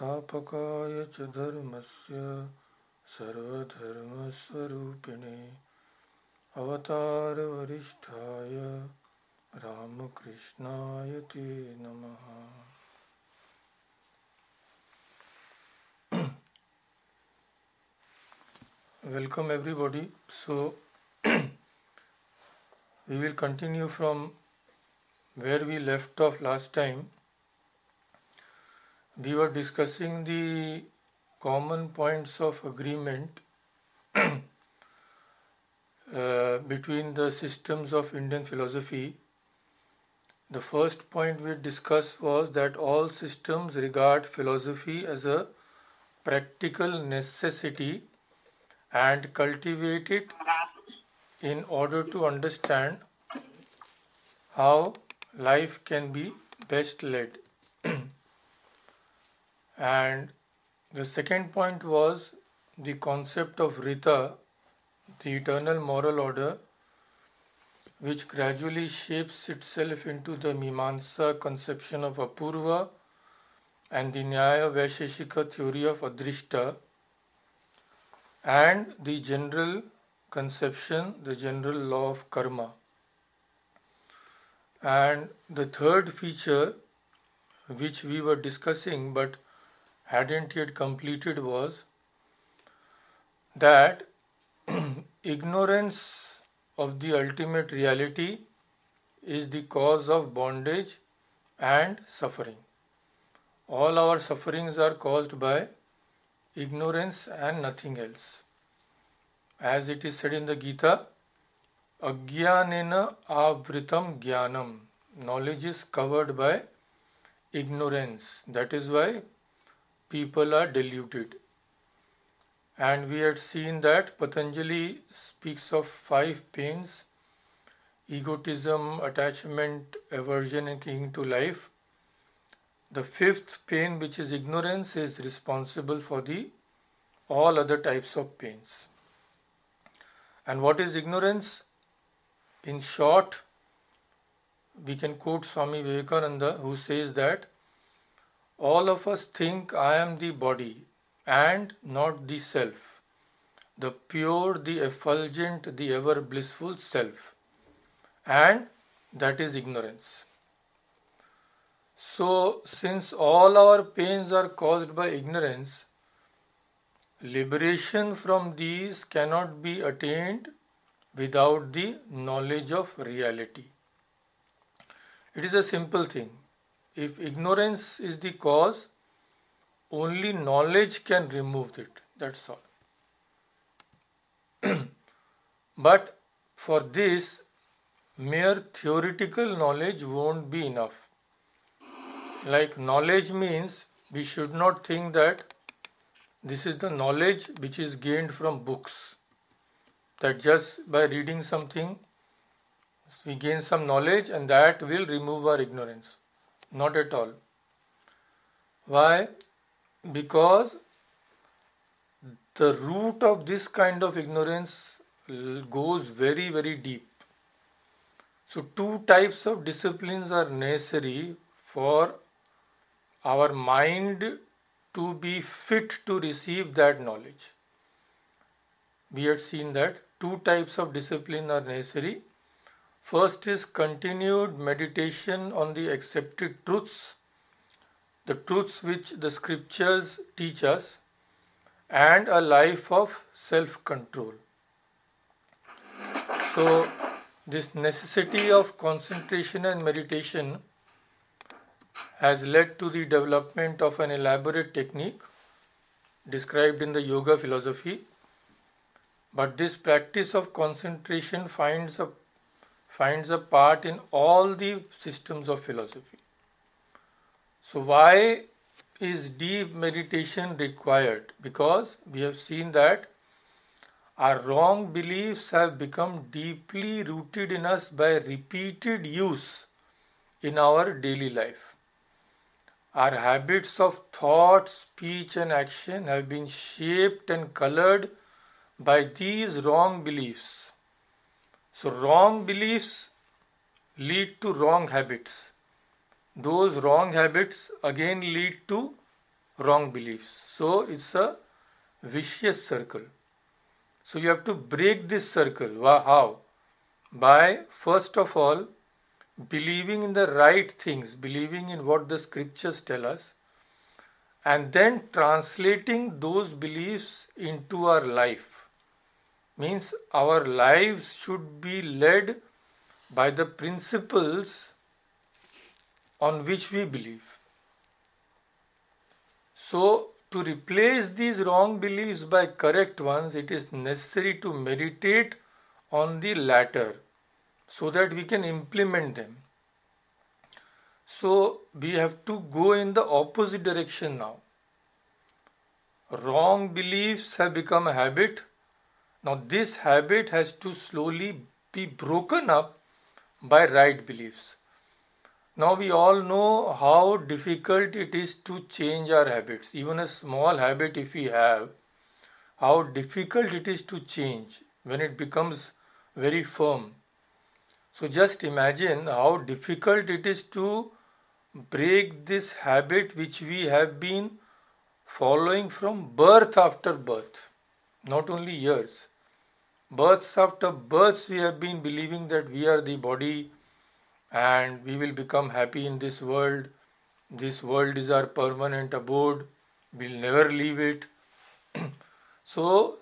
संस्थापकाय च धर्मस्य सर्वधर्मस्वरूपिणे अवतारवरिष्ठाय रामकृष्णाय ते नमः। Welcome everybody. So we will continue from where we left off last time. We were discussing the common points of agreement between the systems of Indian philosophy. The first point we discussed was that all systems regard philosophy as a practical necessity and cultivate it in order to understand how life can be best led. And the second point was the concept of Rita, the eternal moral order, which gradually shapes itself into the Mimamsa conception of Apurva and the Nyaya Vaisheshika theory of Adrishta, and the general conception, the general law of karma. And the third feature, which we were discussing but hadn't yet completed, was that ignorance of the ultimate reality is the cause of bondage and suffering. All our sufferings are caused by ignorance and nothing else. As it is said in the Gita, Ajnanena avritam jnanam. Knowledge is covered by ignorance. That is why people are deluded. And we had seen that Patanjali speaks of 5 pains: egotism, attachment, aversion, and clinging to life. The 5th pain, which is ignorance, is responsible for all other types of pains. And what is ignorance? In short, we can quote Swami Vivekananda, who says that all of us think I am the body and not the self, the pure, the effulgent, the ever blissful self, and that is ignorance. So, since all our pains are caused by ignorance, liberation from these cannot be attained without the knowledge of reality. It is a simple thing. If ignorance is the cause, only knowledge can remove it. That's all. But for this, mere theoretical knowledge won't be enough. Like knowledge means we should not think that this is the knowledge which is gained from books, that just by reading something we gain some knowledge and that will remove our ignorance. Not at all. Why? Because the root of this kind of ignorance goes very, very deep. So 2 types of disciplines are necessary for our mind to be fit to receive that knowledge. We had seen that 2 types of discipline are necessary. First is continued meditation on the accepted truths, the truths which the scriptures teach us, and a life of self-control. So, this necessity of concentration and meditation has led to the development of an elaborate technique described in the yoga philosophy. But this practice of concentration finds a part in all the systems of philosophy. So why is deep meditation required? Because we have seen that our wrong beliefs have become deeply rooted in us by repeated use in our daily life. Our habits of thought, speech and action have been shaped and colored by these wrong beliefs. So wrong beliefs lead to wrong habits. Those wrong habits again lead to wrong beliefs. So it's a vicious circle. So you have to break this circle. How? By first of all believing in the right things, believing in what the scriptures tell us, and then translating those beliefs into our life. Means our lives should be led by the principles on which we believe. So, to replace these wrong beliefs by correct ones, it is necessary to meditate on the latter so that we can implement them. So, we have to go in the opposite direction now. Wrong beliefs have become a habit. Now, this habit has to slowly be broken up by right beliefs. Now we all know how difficult it is to change our habits. Even a small habit if we have, how difficult it is to change when it becomes very firm. So just imagine how difficult it is to break this habit which we have been following from birth after birth. Not only years. Births after births we have been believing that we are the body, and we will become happy in this world. This world is our permanent abode. We'll never leave it. So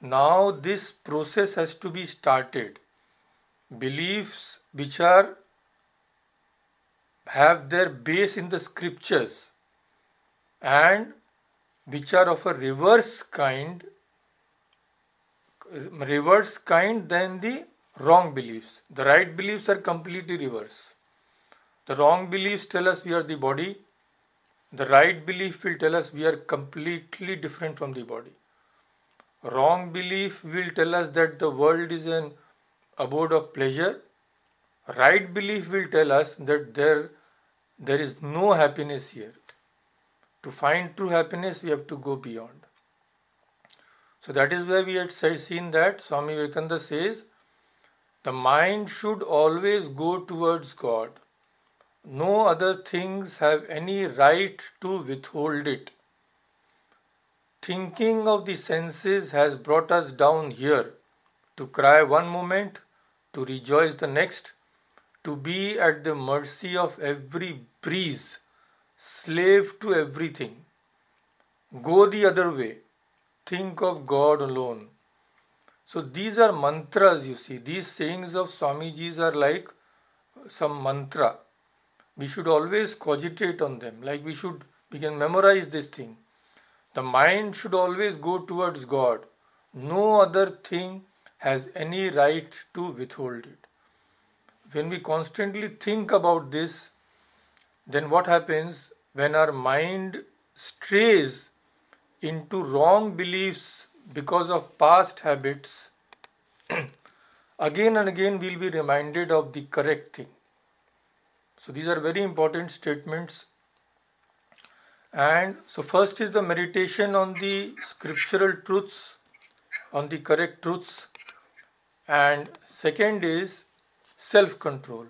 now this process has to be started. Beliefs which have their base in the scriptures and which are of a reverse kind than the wrong beliefs. The right beliefs are completely reverse. The wrong beliefs tell us we are the body. The right belief will tell us we are completely different from the body. Wrong belief will tell us that the world is an abode of pleasure. Right belief will tell us that there is no happiness here. To find true happiness, we have to go beyond. So that is why we had seen that Swami Vivekananda says, the mind should always go towards God. No other things have any right to withhold it. Thinking of the senses has brought us down here to cry one moment, to rejoice the next, to be at the mercy of every breeze, slave to everything. Go the other way. Think of God alone. So these are mantras, you see. These sayings of Swamiji's are like some mantra. We should always cogitate on them. Like we can memorize this thing. The mind should always go towards God. No other thing has any right to withhold it. When we constantly think about this, then what happens when our mind strays into wrong beliefs because of past habits? Again and again we will be reminded of the correct thing. So these are very important statements. And so first is the meditation on the scriptural truths, on the correct truths, and second is self-control.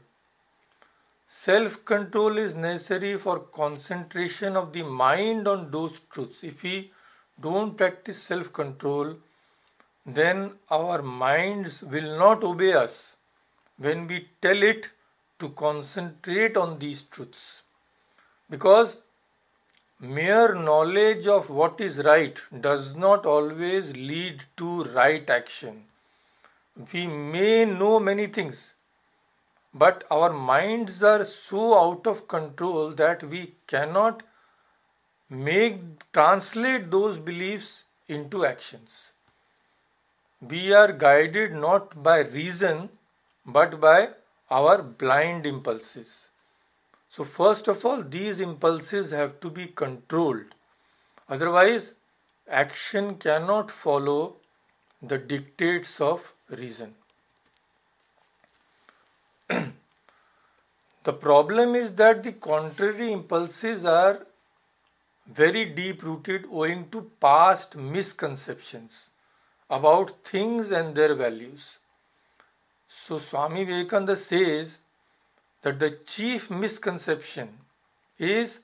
Self-control is necessary for concentration of the mind on those truths. If we don't practice self-control, then our minds will not obey us when we tell it to concentrate on these truths. Because mere knowledge of what is right does not always lead to right action. We may know many things, but our minds are so out of control that we cannot translate those beliefs into actions. We are guided not by reason but by our blind impulses. So first of all, these impulses have to be controlled. Otherwise, action cannot follow the dictates of reason. The problem is that the contrary impulses are very deep rooted owing to past misconceptions about things and their values. So Swami Vivekananda says that the chief misconception is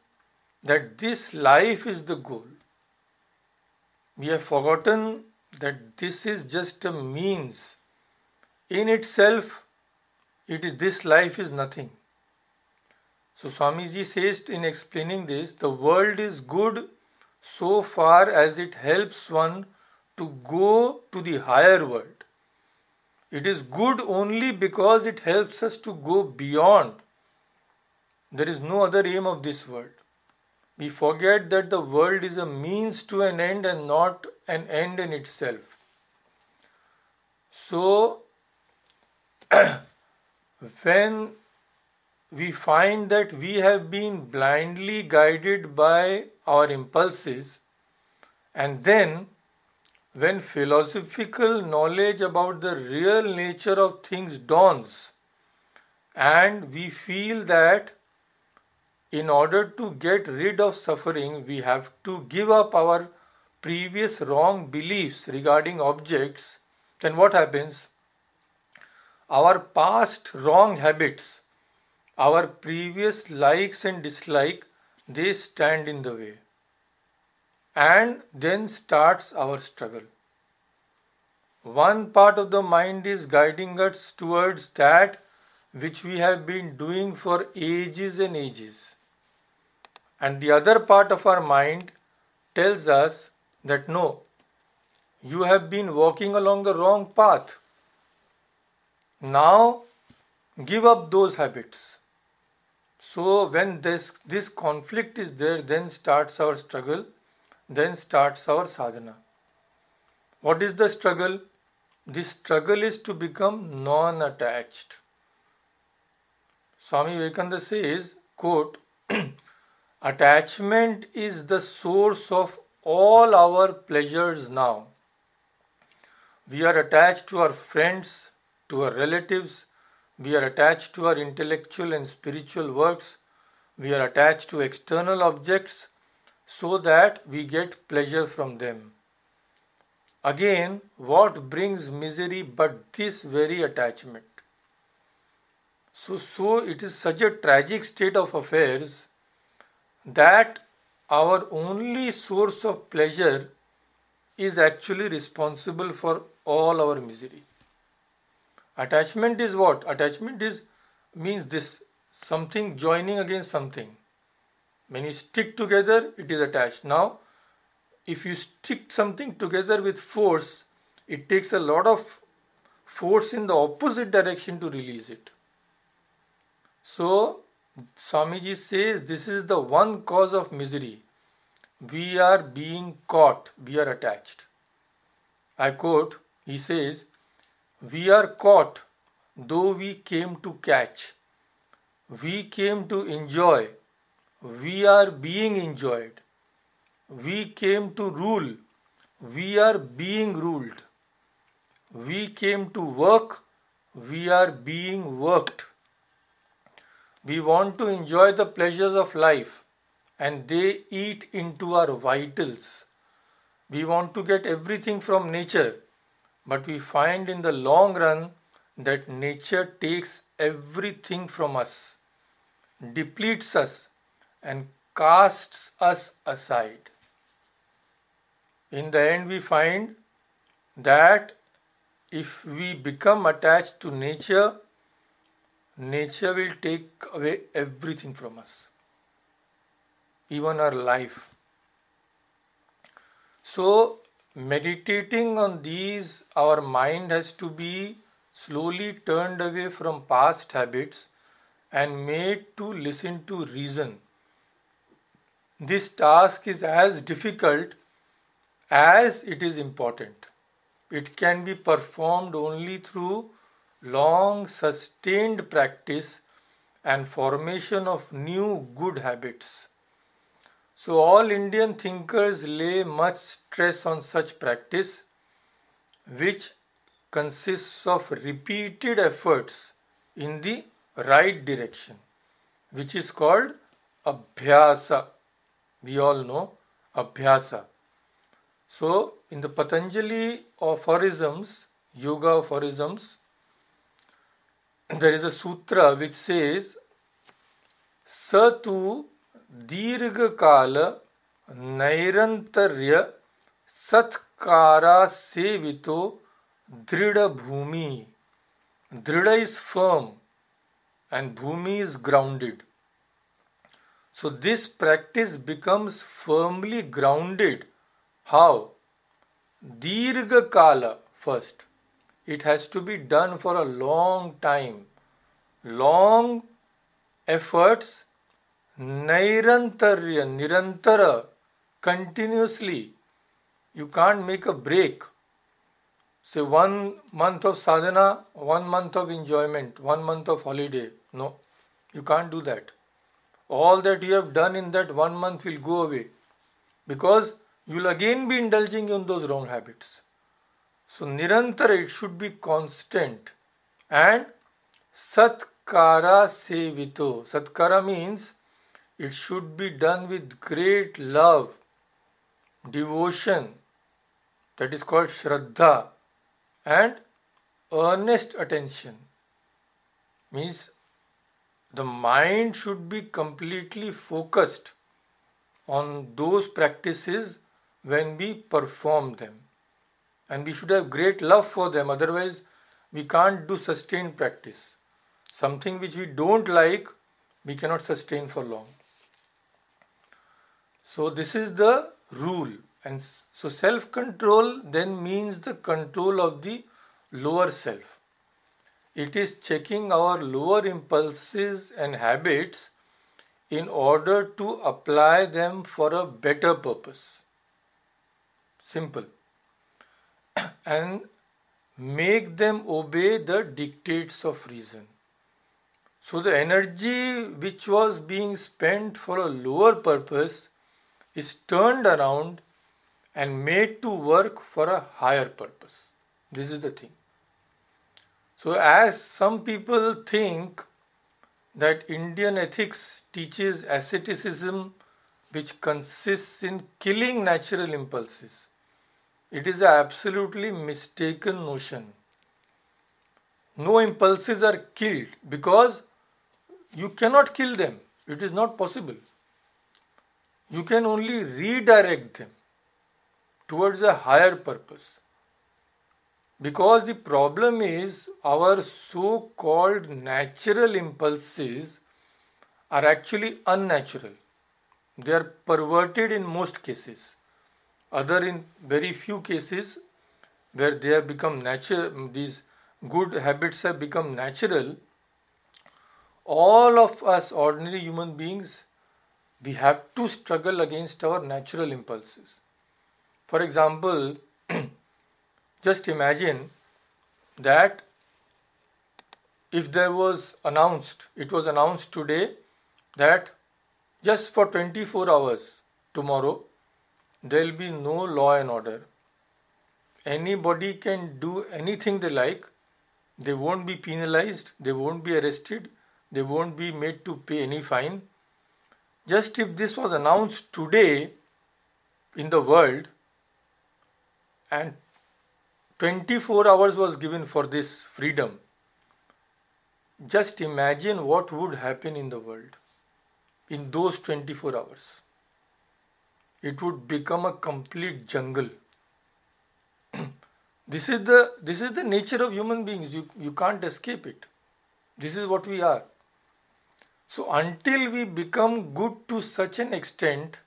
that this life is the goal. We have forgotten that this is just a means. In itself, this life is nothing. So Swamiji says in explaining this, the world is good so far as it helps one to go to the higher world. It is good only because it helps us to go beyond. There is no other aim of this world. We forget that the world is a means to an end and not an end in itself. So, when we find that we have been blindly guided by our impulses, and then when philosophical knowledge about the real nature of things dawns, and we feel that in order to get rid of suffering, we have to give up our previous wrong beliefs regarding objects, then what happens? Our past wrong habits, our previous likes and dislikes, they stand in the way. And then starts our struggle. One part of the mind is guiding us towards that which we have been doing for ages and ages. And the other part of our mind tells us that no, you have been walking along the wrong path. Now give up those habits. So when this conflict is there, then starts our struggle, then starts our sadhana. What is the struggle? This struggle is to become non-attached. Swami Vivekananda says, quote, attachment is the source of all our pleasures now. We are attached to our friends, to our relatives, we are attached to our intellectual and spiritual works, we are attached to external objects so that we get pleasure from them. Again, what brings misery but this very attachment? So it is such a tragic state of affairs that our only source of pleasure is actually responsible for all our misery. Attachment is what? Attachment means this, something joining against something. When you stick together, it is attached. Now, if you stick something together with force, it takes a lot of force in the opposite direction to release it. So, Swamiji says this is the one cause of misery. We are being caught, we are attached. I quote, he says, we are caught though we came to catch. We came to enjoy. We are being enjoyed. We came to rule. We are being ruled. We came to work. We are being worked. We want to enjoy the pleasures of life and they eat into our vitals. We want to get everything from nature, but we find in the long run that nature takes everything from us, depletes us and casts us aside. In the end, we find that if we become attached to nature, nature will take away everything from us, even our life. So, meditating on these, our mind has to be slowly turned away from past habits and made to listen to reason. This task is as difficult as it is important. It can be performed only through long sustained practice and formation of new good habits. So all Indian thinkers lay much stress on such practice, which consists of repeated efforts in the right direction, which is called Abhyasa. We all know Abhyasa. So in the Patanjali aphorisms, Yoga aphorisms, there is a sutra which says, Satu, दीर्घकाल नैरंतर्य सत्कारा सेवितो दृढ़ भूमि. Dhrida is firm and Bhumi is grounded. So this practice becomes firmly grounded. How? Dirgha Kala first. It has to be done for a long time. Long efforts, Nairantarya, Nirantara, continuously. You can't make a break. Say 1 month of sadhana, 1 month of enjoyment, 1 month of holiday. No, you can't do that. All that you have done in that 1 month will go away because you will again be indulging in those wrong habits. So nirantara, it should be constant. And satkara sevito. Satkara means it should be done with great love, devotion. That is called shraddha. And earnest attention means the mind should be completely focused on those practices when we perform them, and we should have great love for them, otherwise we can't do sustained practice. Something which we don't like, we cannot sustain for long. So this is the rule. And so self-control then means the control of the lower self. It is checking our lower impulses and habits in order to apply them for a better purpose. Simple. And make them obey the dictates of reason. So the energy which was being spent for a lower purpose is turned around and made to work for a higher purpose. This is the thing. So as some people think that Indian ethics teaches asceticism which consists in killing natural impulses, it is an absolutely mistaken notion. No impulses are killed because you cannot kill them. It is not possible. You can only redirect them towards a higher purpose. Because the problem is our so-called natural impulses are actually unnatural. They are perverted in most cases. Other in very few cases where they have become natural, these good habits have become natural. All of us ordinary human beings, we have to struggle against our natural impulses. For example, just imagine that if it was announced today that just for 24 hours tomorrow there will be no law and order. Anybody can do anything they like. They won't be penalized, they won't be arrested, they won't be made to pay any fine. Just if this was announced today in the world and 24 hours was given for this freedom, just imagine what would happen in the world in those 24 hours. It would become a complete jungle. This is the nature of human beings. You can't escape it. This is what we are. So until we become good to such an extent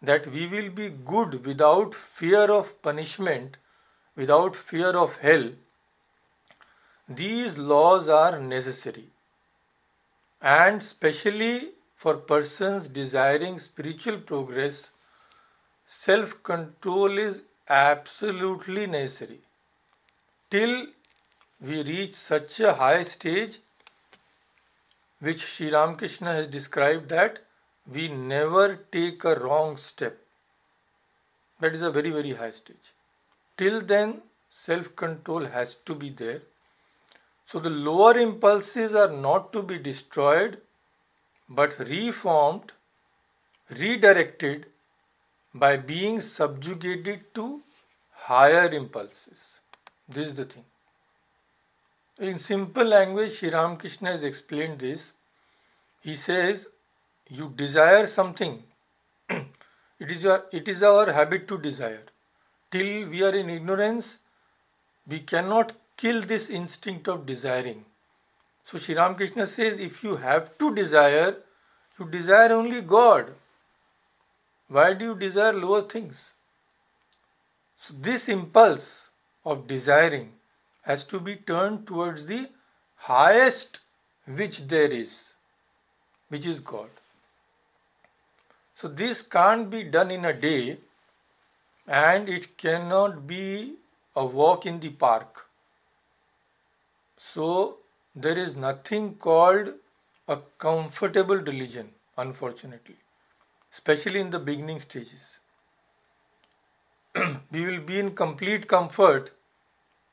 that we will be good without fear of punishment, without fear of hell, these laws are necessary. And especially for persons desiring spiritual progress, self-control is absolutely necessary. Till we reach such a high stage which Sri Ramakrishna has described, that we never take a wrong step. That is a very, very high stage. Till then, self-control has to be there. So the lower impulses are not to be destroyed, but reformed, redirected by being subjugated to higher impulses. This is the thing. In simple language, Sri Ramakrishna has explained this. He says, you desire something, it is our habit to desire. Till we are in ignorance, we cannot kill this instinct of desiring. So Sri Ramakrishna says, if you have to desire, you desire only God. Why do you desire lower things? So this impulse of desiring has to be turned towards the highest which there is, which is God. So this can't be done in a day, and it cannot be a walk in the park. So there is nothing called a comfortable religion, unfortunately, especially in the beginning stages. We will be in complete comfort,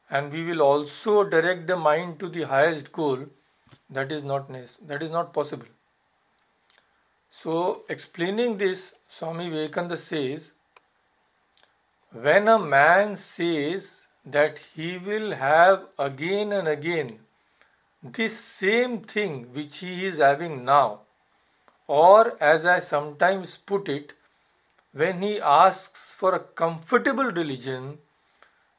and we will also direct the mind to the highest goal. That is not possible. So explaining this, Swami Vivekananda says, when a man says that he will have again and again this same thing which he is having now, or as I sometimes put it, when he asks for a comfortable religion,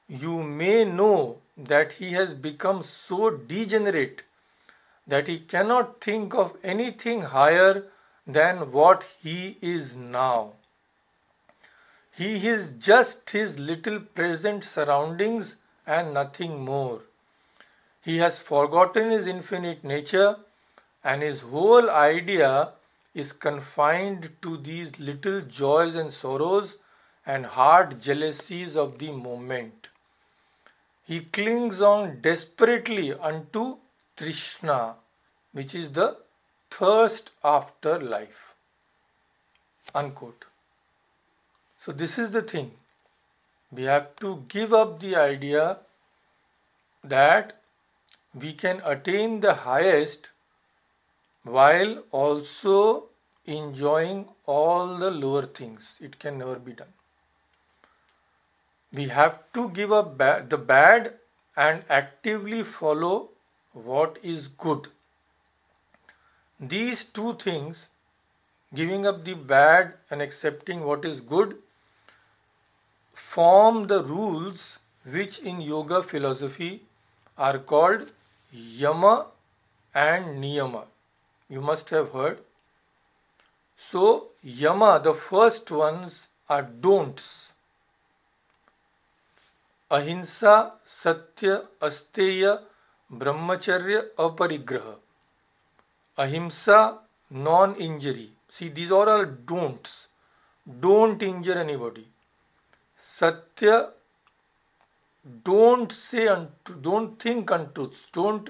you may know that he has become so degenerate that he cannot think of anything higher than what he is now. He is just his little present surroundings and nothing more. He has forgotten his infinite nature, and his whole idea is confined to these little joys and sorrows and hard jealousies of the moment. He clings on desperately unto Trishna, which is the thirst after life. Unquote. So this is the thing. We have to give up the idea that we can attain the highest while also enjoying all the lower things. It can never be done. We have to give up the bad and actively follow what is good. These two things, giving up the bad and accepting what is good, form the rules which in yoga philosophy are called yama and niyama. You must have heard. So yama, the first ones are don'ts. Ahimsa, satya, asteya, brahmacharya, aparigraha. Ahimsa, non-injury. See, these are all don'ts. Don't injure anybody. Satya, don't think untruths. Don't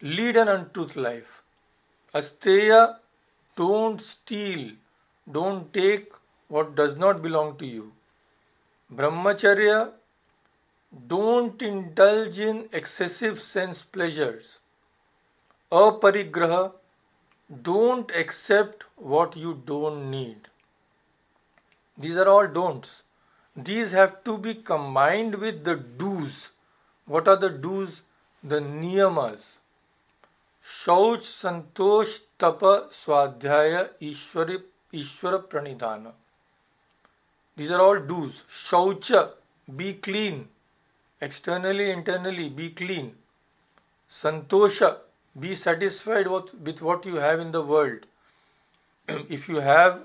lead an untruth life. Asteya, don't steal. Don't take what does not belong to you. Brahmacharya, don't indulge in excessive sense pleasures. Aparigraha, don't accept what you don't need. These are all don'ts. These have to be combined with the do's. What are the do's? The niyamas. Shauch, santosh, tapa, swadhyaya, ishvara pranidhana. These are all do's. Shaucha, be clean. Externally, internally, be clean. Santosha, be satisfied with what you have in the world. If you have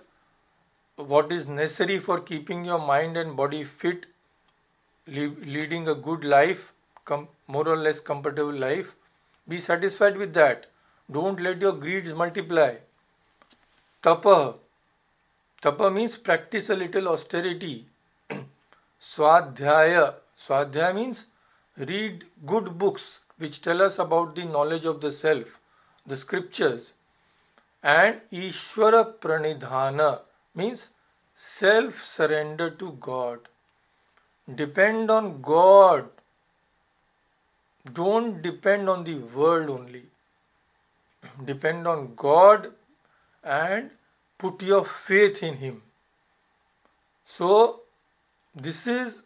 what is necessary for keeping your mind and body fit, leading a good life, more or less comfortable life, be satisfied with that. Don't let your greeds multiply. Tapa. Tapa means practice a little austerity. Swadhyaya. Swadhyaya means read good books which tell us about the knowledge of the self, the scriptures. And Ishvara Pranidhana means self-surrender to God. Depend on God. Don't depend on the world only. Depend on God and put your faith in Him. So, this is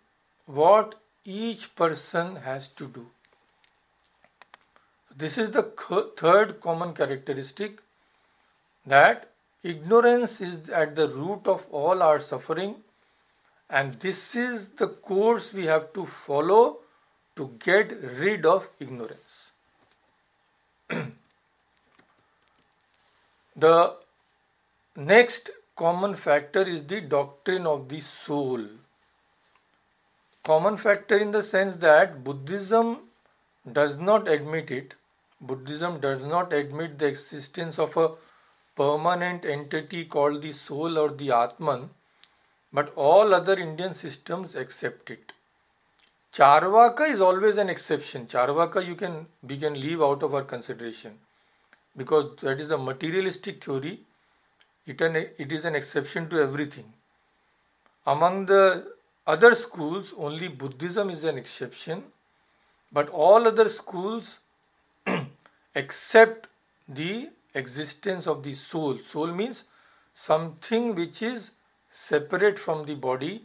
what each person has to do. This is the third common characteristic, that ignorance is at the root of all our suffering, and this is the course we have to follow to get rid of ignorance. The next common factor is the doctrine of the soul. Common factor in the sense that Buddhism does not admit it. Buddhism does not admit the existence of a permanent entity called the soul or the Atman, but all other Indian systems accept it. Charvaka is always an exception. Charvaka we can leave out of our consideration because that is a materialistic theory. It is an exception to everything. Among the other schools, only Buddhism is an exception, but all other schools accept the existence of the soul. Soul means something which is separate from the body,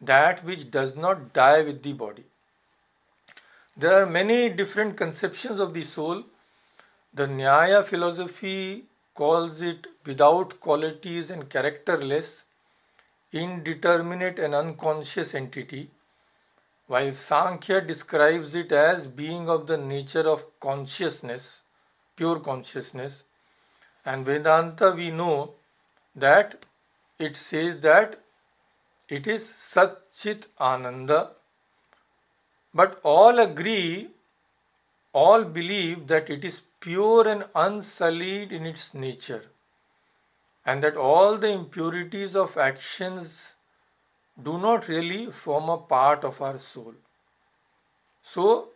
that which does not die with the body. There are many different conceptions of the soul. The Nyaya philosophy calls it without qualities and characterless, indeterminate and unconscious entity, while Sankhya describes it as being of the nature of consciousness, pure consciousness, and Vedanta we know that it says that it is Sat Chit Ananda, but all agree, all believe that it is pure and unsullied in its nature, and that all the impurities of actions do not really form a part of our soul. So,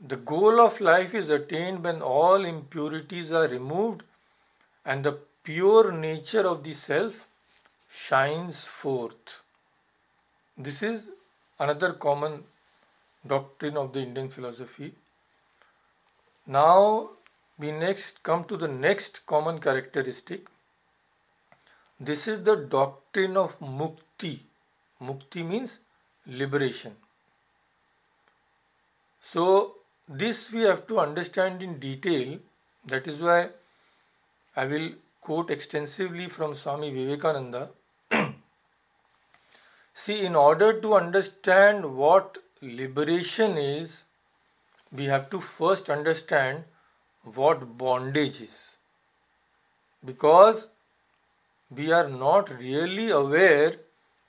the goal of life is attained when all impurities are removed and the pure nature of the self shines forth. This is another common doctrine of the Indian philosophy. Now we next come to the next common characteristic. This is the doctrine of Mukti. Mukti means liberation. So this we have to understand in detail. That is why I will quote extensively from Swami Vivekananda. See, in order to understand what liberation is, we have to first understand what bondage is. Because we are not really aware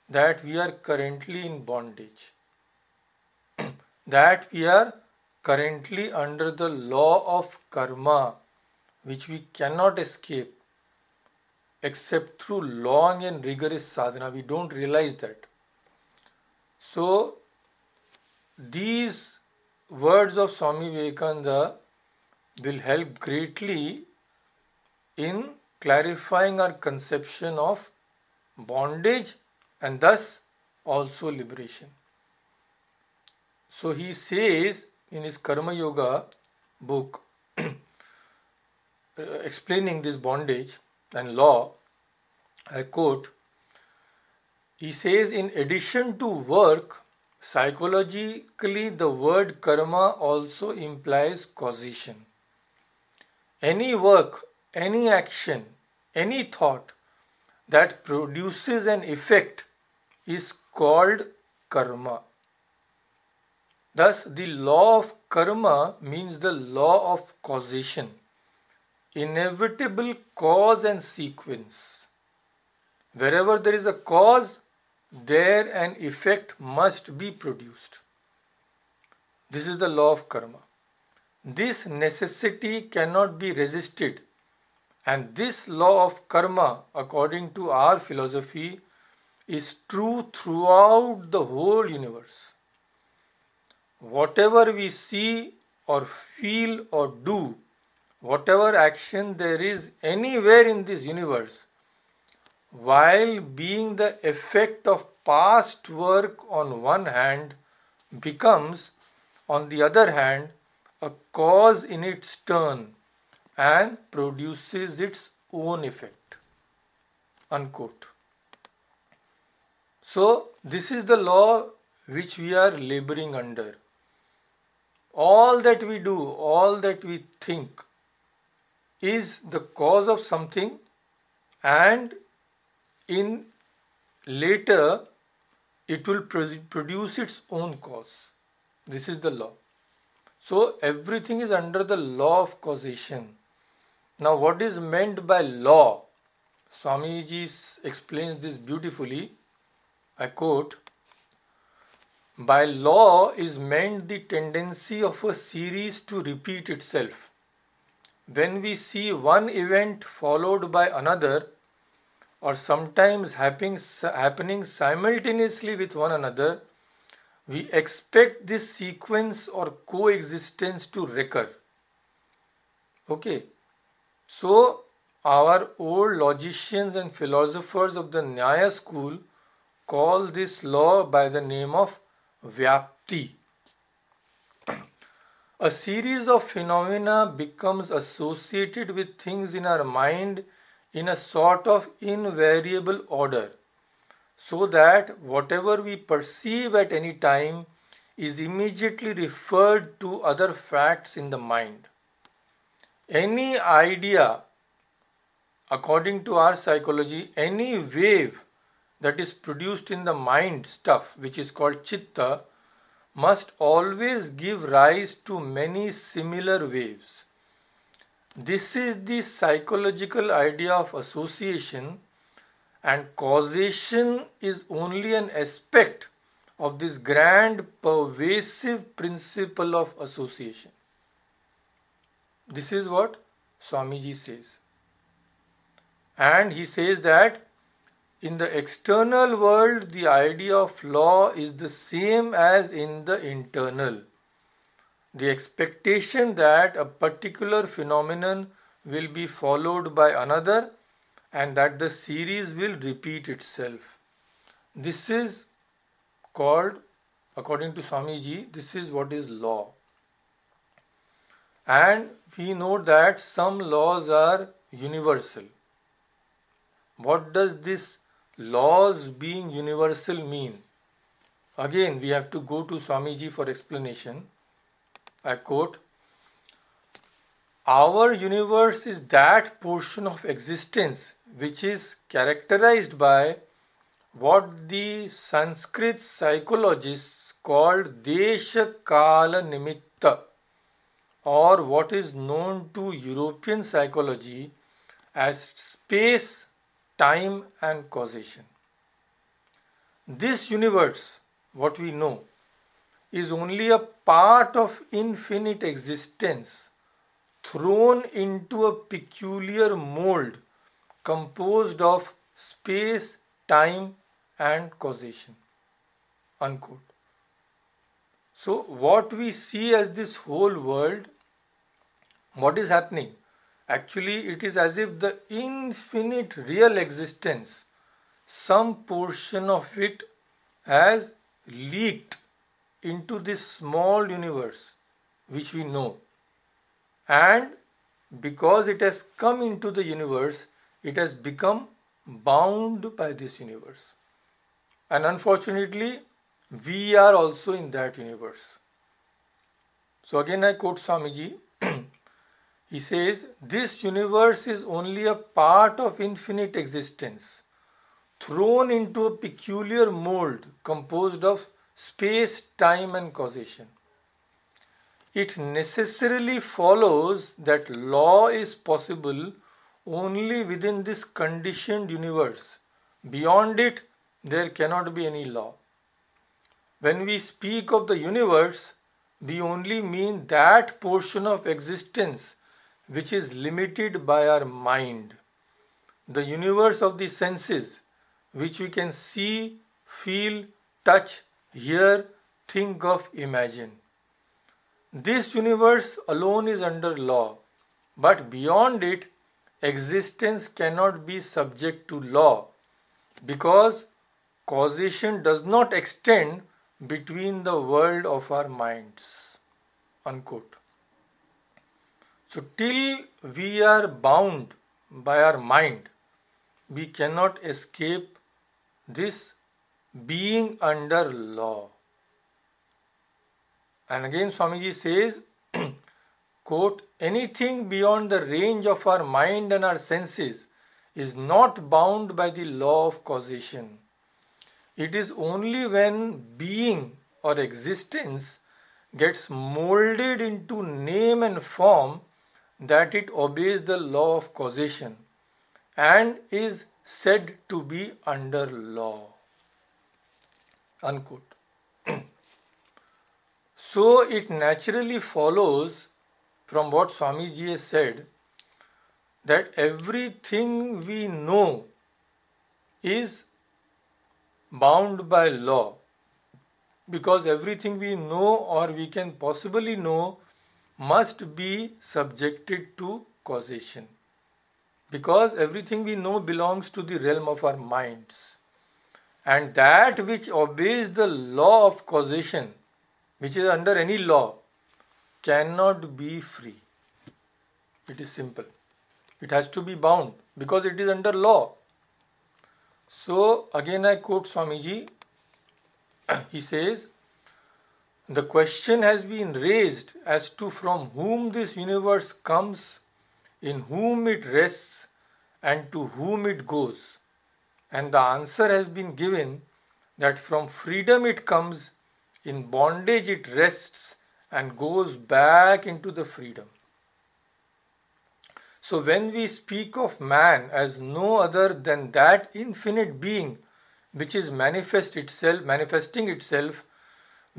that we are currently in bondage. That we are currently under the law of karma, which we cannot escape except through long and rigorous sadhana. We don't realize that. So, these words of Swami Vivekananda will help greatly in clarifying our conception of bondage and thus also liberation. So he says in his Karma Yoga book, explaining this bondage and law, I quote, he says, in addition to work, psychologically the word karma also implies causation. Any work, any action, any thought that produces an effect is called karma. Thus, the law of karma means the law of causation, inevitable cause and sequence. Wherever there is a cause, there an effect must be produced. This is the law of karma. This necessity cannot be resisted, and this law of karma, according to our philosophy, is true throughout the whole universe. Whatever we see or feel or do, whatever action there is anywhere in this universe, while being the effect of past work on one hand, becomes, on the other hand, a cause in its turn and produces its own effect. Unquote. So, this is the law which we are laboring under. All that we do, all that we think is the cause of something, and in later it will produce its own cause. This is the law. So everything is under the law of causation. Now what is meant by law? Swamiji explains this beautifully. I quote, by law is meant the tendency of a series to repeat itself. When we see one event followed by another, or sometimes happening simultaneously with one another, we expect this sequence or coexistence to recur. Okay, so our old logicians and philosophers of the Nyaya school call this law by the name of Vyapti. A series of phenomena becomes associated with things in our mind in a sort of invariable order, so that whatever we perceive at any time is immediately referred to other facts in the mind. Any idea, according to our psychology, any wave that is produced in the mind stuff, which is called chitta, must always give rise to many similar waves. This is the psychological idea of association, and causation is only an aspect of this grand pervasive principle of association. This is what Swamiji says. And he says that in the external world, the idea of law is the same as in the internal. The expectation that a particular phenomenon will be followed by another and that the series will repeat itself. This is called, according to Swamiji, this is what is law. And we know that some laws are universal. What does this laws being universal mean? Again, we have to go to Swamiji for explanation. I quote, our universe is that portion of existence which is characterized by what the Sanskrit psychologists called Desha Kala Nimitta, or what is known to European psychology as space, time and causation. This universe, what we know, is only a part of infinite existence thrown into a peculiar mold composed of space, time and causation. Unquote. So what we see as this whole world, what is happening? Actually, it is as if the infinite real existence, some portion of it has leaked into this small universe which we know. And because it has come into the universe, it has become bound by this universe. And unfortunately, we are also in that universe. So again I quote Swamiji. He says, this universe is only a part of infinite existence, thrown into a peculiar mold composed of space, time and causation. It necessarily follows that law is possible only within this conditioned universe. Beyond it, there cannot be any law. When we speak of the universe, we only mean that portion of existence which is limited by our mind. The universe of the senses, which we can see, feel, touch, hear, think of, imagine. This universe alone is under law, but beyond it, existence cannot be subject to law, because causation does not extend between the world of our minds. Unquote. So till we are bound by our mind, we cannot escape this being under law. And again Swamiji says, quote, anything beyond the range of our mind and our senses is not bound by the law of causation. It is only when being or existence gets molded into name and form that it obeys the law of causation and is said to be under law. Unquote. So it naturally follows from what Swamiji has said that everything we know is bound by law, because everything we know or we can possibly know must be subjected to causation, because everything we know belongs to the realm of our minds, and that which obeys the law of causation, which is under any law, cannot be free. It is simple. It has to be bound because it is under law. So again I quote Swamiji. He says, the question has been raised as to from whom this universe comes, in whom it rests, and to whom it goes. And the answer has been given that from freedom it comes, in bondage it rests, and goes back into the freedom. So when we speak of man as no other than that infinite being which is manifesting itself,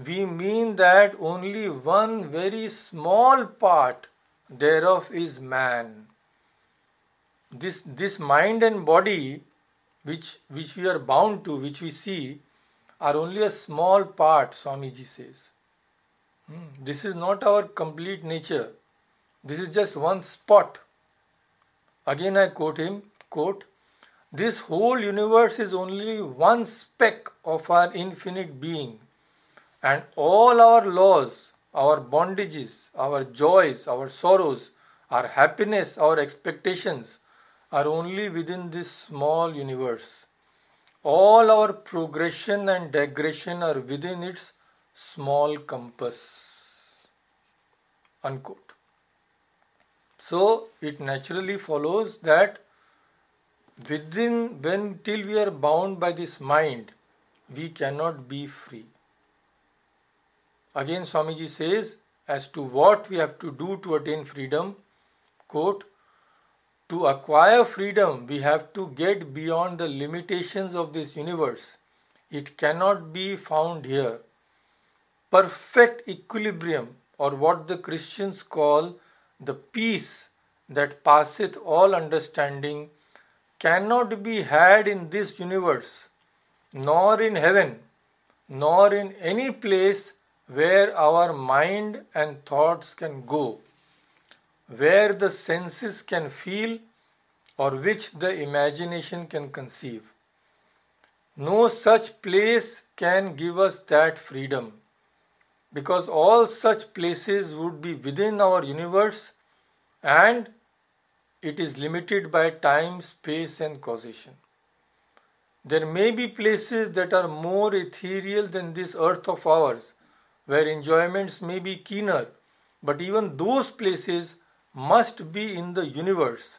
we mean that only one very small part thereof is man. This mind and body which we are bound to, which we see, are only a small part, Swamiji says. This is not our complete nature. This is just one spot. Again I quote him, quote, this whole universe is only one speck of our infinite being, and all our laws, our bondages, our joys, our sorrows, our happiness, our expectations are only within this small universe. All our progression and digression are within its small compass. Unquote. So it naturally follows that till we are bound by this mind, we cannot be free. Again Swamiji says, as to what we have to do to attain freedom, quote, to acquire freedom we have to get beyond the limitations of this universe. It cannot be found here. Perfect equilibrium, or what the Christians call the peace that passeth all understanding, cannot be had in this universe, nor in heaven, nor in any place where our mind and thoughts can go, where the senses can feel, or which the imagination can conceive. No such place can give us that freedom, because all such places would be within our universe and it is limited by time, space and causation. There may be places that are more ethereal than this earth of ours, where enjoyments may be keener, but even those places must be in the universe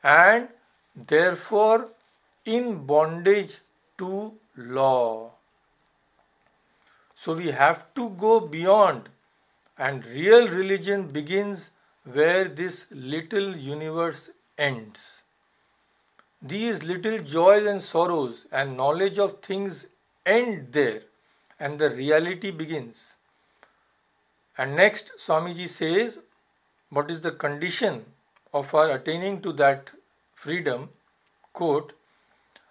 and therefore in bondage to law. So we have to go beyond, and real religion begins where this little universe ends. These little joys and sorrows and knowledge of things end there, and the reality begins. And next Swamiji says, what is the condition of our attaining to that freedom? Quote,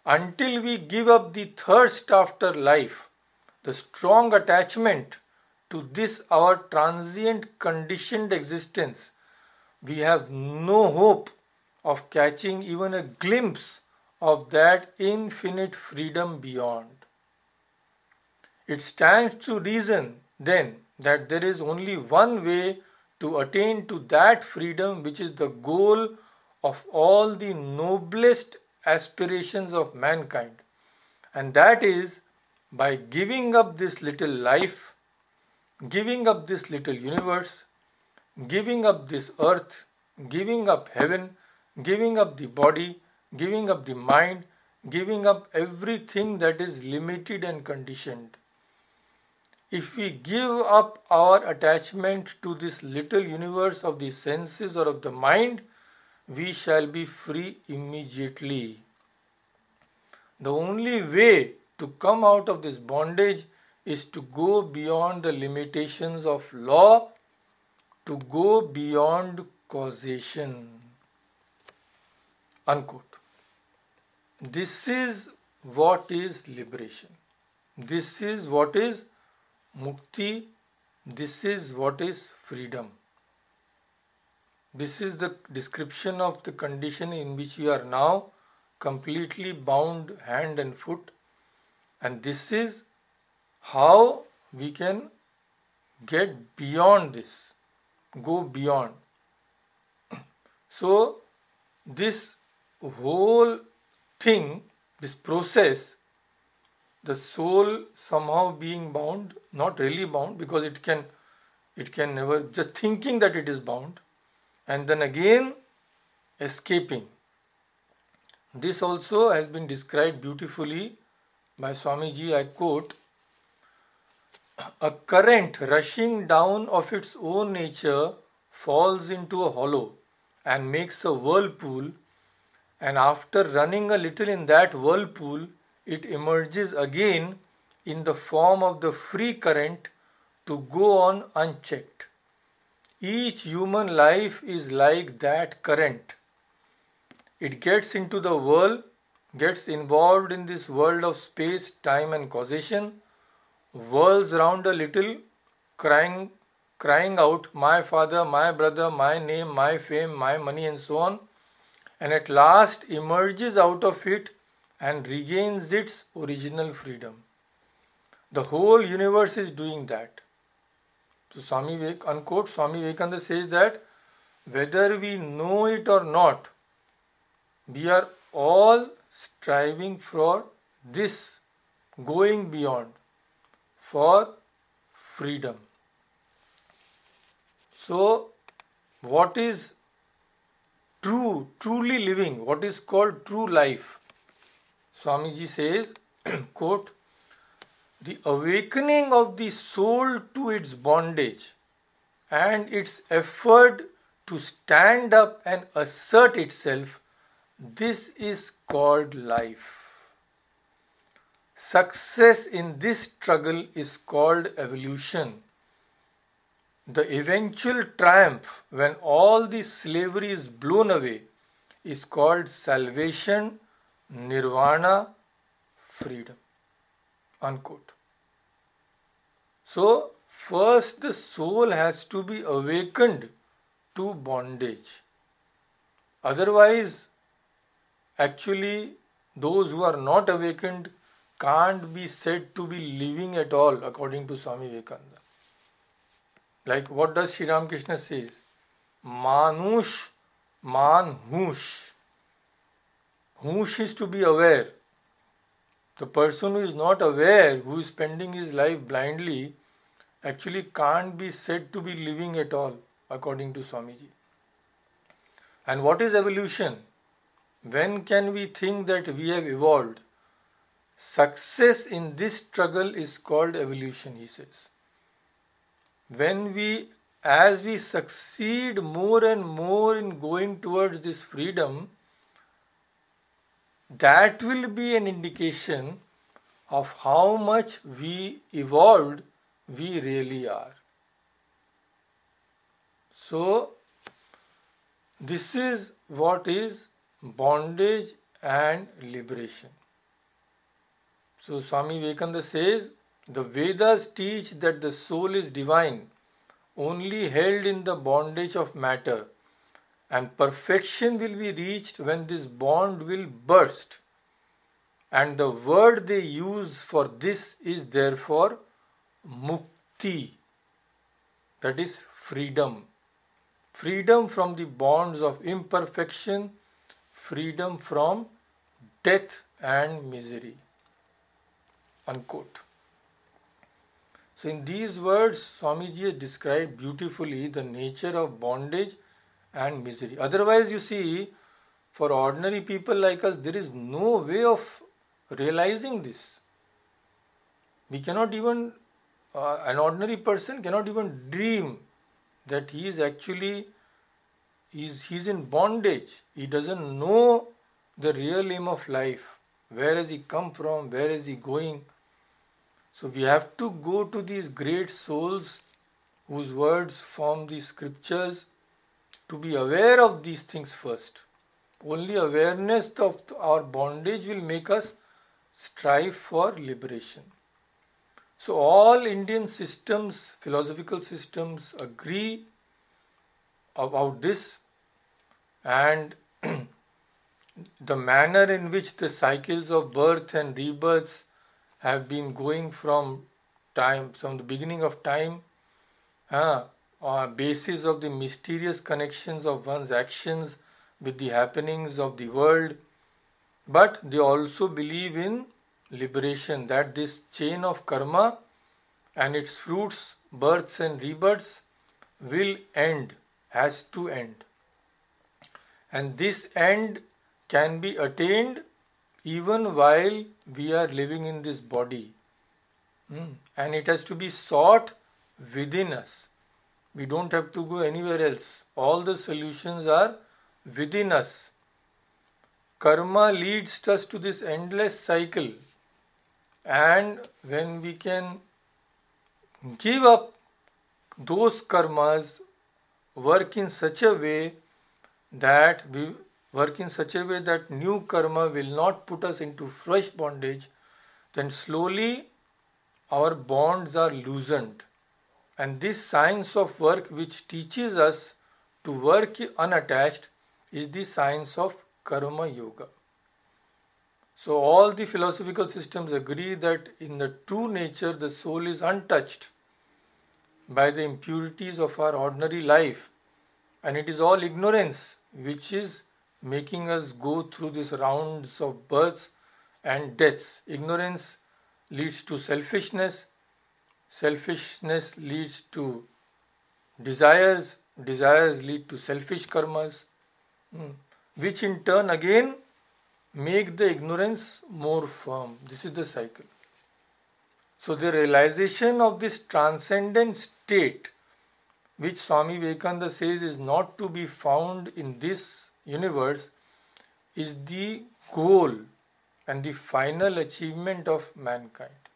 until we give up the thirst after life, the strong attachment to this our transient conditioned existence, we have no hope of catching even a glimpse of that infinite freedom beyond. It stands to reason then that there is only one way to attain to that freedom which is the goal of all the noblest aspirations of mankind, and that is by giving up this little life, giving up this little universe, giving up this earth, giving up heaven, giving up the body, giving up the mind, giving up everything that is limited and conditioned. If we give up our attachment to this little universe of the senses or of the mind, we shall be free immediately. The only way to come out of this bondage is to go beyond the limitations of law, to go beyond causation. Unquote. This is what is liberation. This is what is mukti. This is what is freedom. This is the description of the condition in which we are now, completely bound hand and foot, and this is how we can get beyond this, go beyond. So this whole thing, this process, the soul somehow being bound, not really bound, because it can never, just thinking that it is bound, and then again escaping. This also has been described beautifully by Swamiji. I quote, "A current rushing down of its own nature falls into a hollow and makes a whirlpool, and after running a little in that whirlpool, it emerges again in the form of the free current to go on unchecked. Each human life is like that current. It gets into the world, gets involved in this world of space, time and causation, whirls round a little, crying out, my father, my brother, my name, my fame, my money and so on, and at last emerges out of it and regains its original freedom. The whole universe is doing that." So Swami Vivekananda says that whether we know it or not, we are all striving for this, going beyond, for freedom. So what is truly living, what is called true life? Swamiji says, quote, "The awakening of the soul to its bondage and its effort to stand up and assert itself, this is called life. Success in this struggle is called evolution. The eventual triumph, when all the slavery is blown away, is called salvation, nirvana, freedom." Unquote. So, first the soul has to be awakened to bondage. Otherwise, actually, those who are not awakened can't be said to be living at all, according to Swami Vivekananda. Like what does Sri Ramakrishna says? Manush, man hush. Hush is to be aware. The person who is not aware, who is spending his life blindly, actually can't be said to be living at all, according to Swamiji. And what is evolution? When can we think that we have evolved? Success in this struggle is called evolution, he says. As we succeed more and more in going towards this freedom, that will be an indication of how much we evolved we really are. So, this is what is bondage and liberation. So, Swami Vivekananda says, the Vedas teach that the soul is divine, only held in the bondage of matter, and perfection will be reached when this bond will burst. And the word they use for this is therefore mukti, that is freedom. Freedom from the bonds of imperfection, freedom from death and misery. Unquote. So in these words, Swamiji has described beautifully the nature of bondage and misery. Otherwise, you see, for ordinary people like us, there is no way of realizing this. We cannot even, an ordinary person cannot even dream that he is actually, he's in bondage. He doesn't know the real aim of life. Where has he come from? Where is he going? So we have to go to these great souls whose words form the scriptures to be aware of these things first. Only awareness of our bondage will make us strive for liberation. So all Indian systems, philosophical systems agree about this, and the manner in which the cycles of birth and rebirths have been going from the beginning of time, on basis of the mysterious connections of one's actions with the happenings of the world. But they also believe in liberation, that this chain of karma and its fruits, births and rebirths, will end, has to end. And this end can be attained even while we are living in this body. And it has to be sought within us. We don't have to go anywhere else. All the solutions are within us. Karma leads us to this endless cycle. And when we can give up those karmas, work in such a way that new karma will not put us into fresh bondage, then slowly our bonds are loosened. And this science of work, which teaches us to work unattached, is the science of karma yoga. So all the philosophical systems agree that in the true nature the soul is untouched by the impurities of our ordinary life, and it is all ignorance which is making us go through these rounds of births and deaths. Ignorance leads to selfishness, selfishness leads to desires, desires lead to selfish karmas, which in turn again make the ignorance more firm. This is the cycle. So the realization of this transcendent state, which Swami Vivekananda says is not to be found in this universe, is the goal and the final achievement of mankind.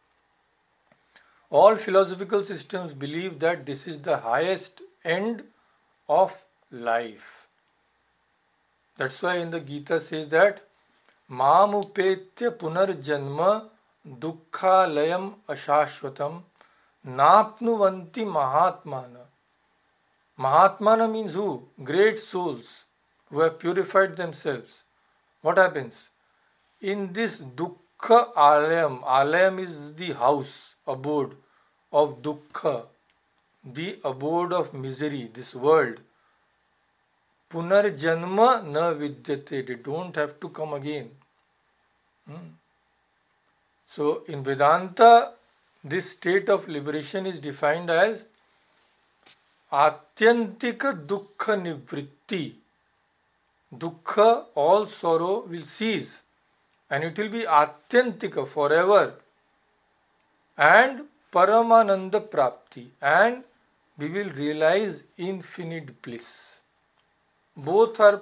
All philosophical systems believe that this is the highest end of life. That's why in the Gita says that Mam upetya punarjanma dukkhalayam ashashvatam napnuvanti mahatmana. Mahatmana means who? Great souls who have purified themselves. What happens? In this dukkha alayam, alayam is the house, abode of dukkha, the abode of misery, this world. Punarjanma na vidyate, they don't have to come again. So in Vedanta, this state of liberation is defined as Atyantika dukkha nivritti. Dukkha, all sorrow will cease, and it will be Atyantika, forever, and Paramananda Prapti, and we will realize infinite bliss. Both are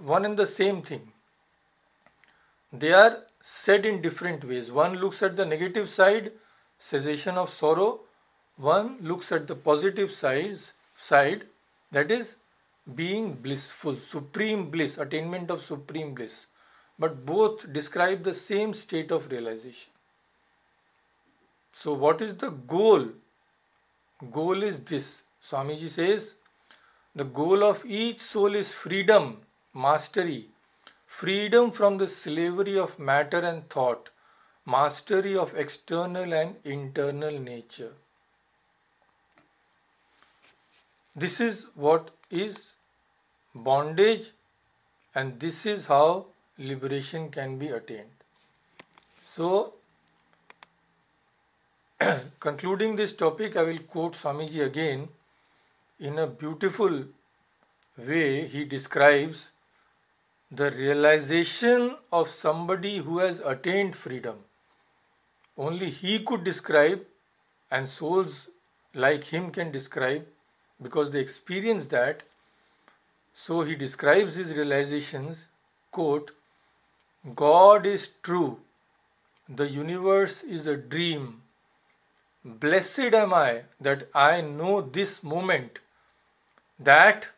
one and the same thing. They are said in different ways. One looks at the negative side, cessation of sorrow. One looks at the positive side, that is being blissful, supreme bliss, attainment of supreme bliss. But both describe the same state of realization. So what is the goal? Goal is this. Swamiji says, the goal of each soul is freedom, mastery, freedom from the slavery of matter and thought, mastery of external and internal nature. This is what is bondage, and this is how liberation can be attained. So, concluding this topic, I will quote Swamiji again. In a beautiful way, he describes the realization of somebody who has attained freedom. Only he could describe, and souls like him can describe because they experience that. So he describes his realizations, quote, God is true, the universe is a dream. Blessed am I that I know this moment, that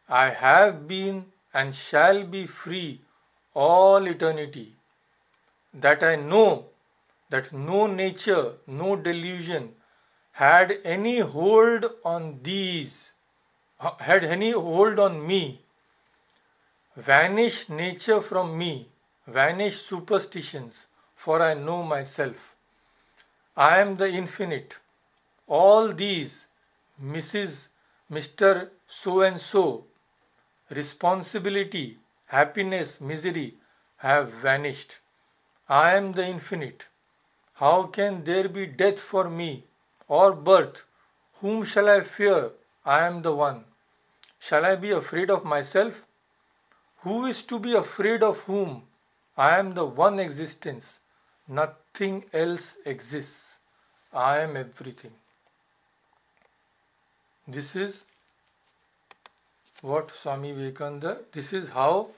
I have been and shall be free all eternity, that I know that no nature, no delusion had any hold on had any hold on me. Vanish nature from me, vanish superstitions, for I know myself. I am the infinite. All these, Mr. So and so, responsibility, happiness, misery, have vanished. I am the infinite. How can there be death for me, or birth? Whom shall I fear? I am the one. Shall I be afraid of myself? Who is to be afraid of whom? I am the one existence. Nothing else exists. I am everything. This is what Swami Vivekananda, this is how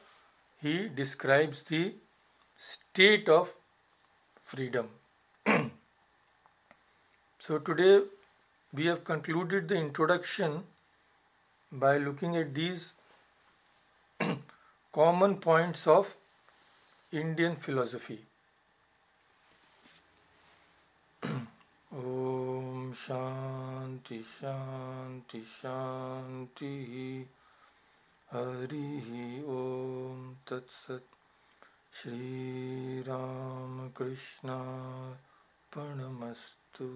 he describes the state of freedom. So today we have concluded the introduction by looking at these common points of Indian philosophy. Om Shanti Shanti Shanti Hari Om Tat Sat Shri Ram Krishna Panamastu.